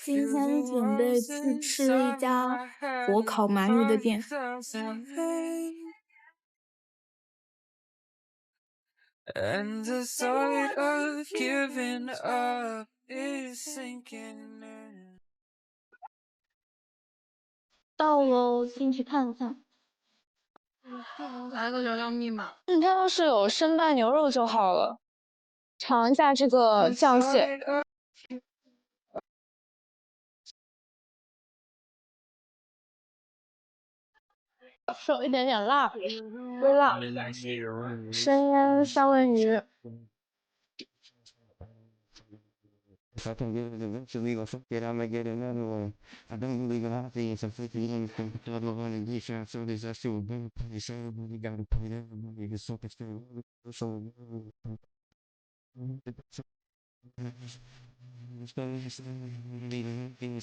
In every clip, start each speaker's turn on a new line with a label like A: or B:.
A: 今天准备去吃一家火烤鳗鱼的店。And the thought of giving up is sinking in. 到喽，进去看看。
B: 来个流量密码。
A: 它要是有生拌牛肉就好了。尝一下这个酱蟹。是有一点点辣，微辣。生腌三文鱼。If I can get it eventually, or fuck it, I might get another one. I don't believe in happy, it's a 50 so there's that shit with big pay, so everybody gotta pay everybody, it's so it's so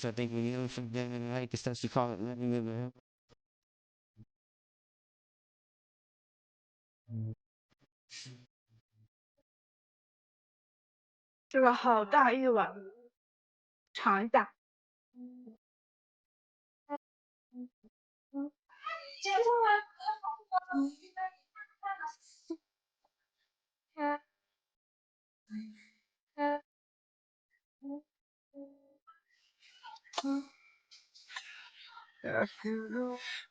A: I think we live from there, I guess that's what you call it, let me live it. 这个好大一碗，尝一下。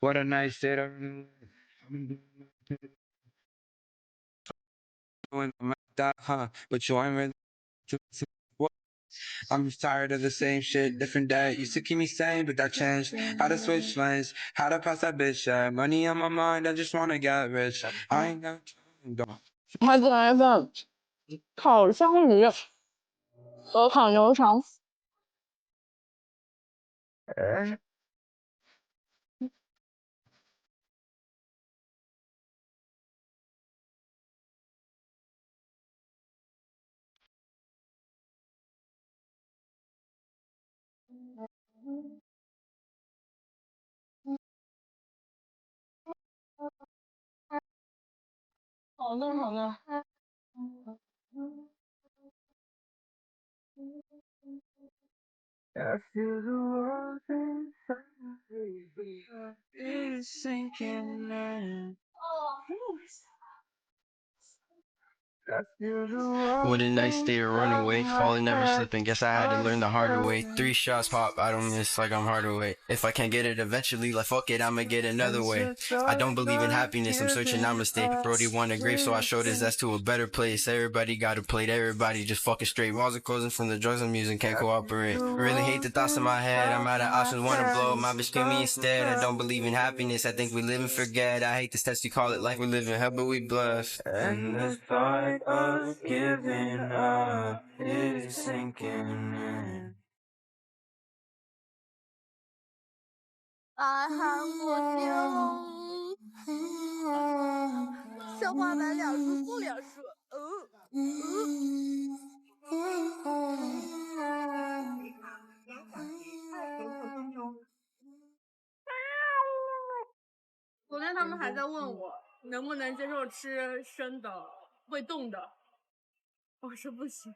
A: What a nice day to but you ain't really I'm just tired of the same shit, different day. Used to keep me sane, but that changed. How to switch lanes, how to pass that bitch, yeah. Money on my mind, I just wanna get rich. I ain't got time. 还再来一份烤香鱼和烤牛肠。好的，好的。I feel the world is sinking in.
C: What a nice day to run away, falling never slipping, guess I had to learn the harder way. 3 shots pop, I don't miss like I'm harder way. If I can't get it eventually, like fuck it, I'ma get another way. I don't believe in happiness, I'm searching namaste. Brody wanted grave, so I showed his ass to a better place. Everybody got a plate, everybody just fucking straight. Walls are closing from the drugs I'm using, can't cooperate. Really hate the thoughts in my head, I'm out of options, wanna blow up my bitch, kill me instead. I don't believe in happiness, I think we live and forget. I hate this test, you call it life, we live in hell, but we blessed. And the thought of giving up is sinking in.
D: 啊，韩国妞，生话满两述不两述，昨天他们还在问我能不能接受吃生的会动的，我说不行。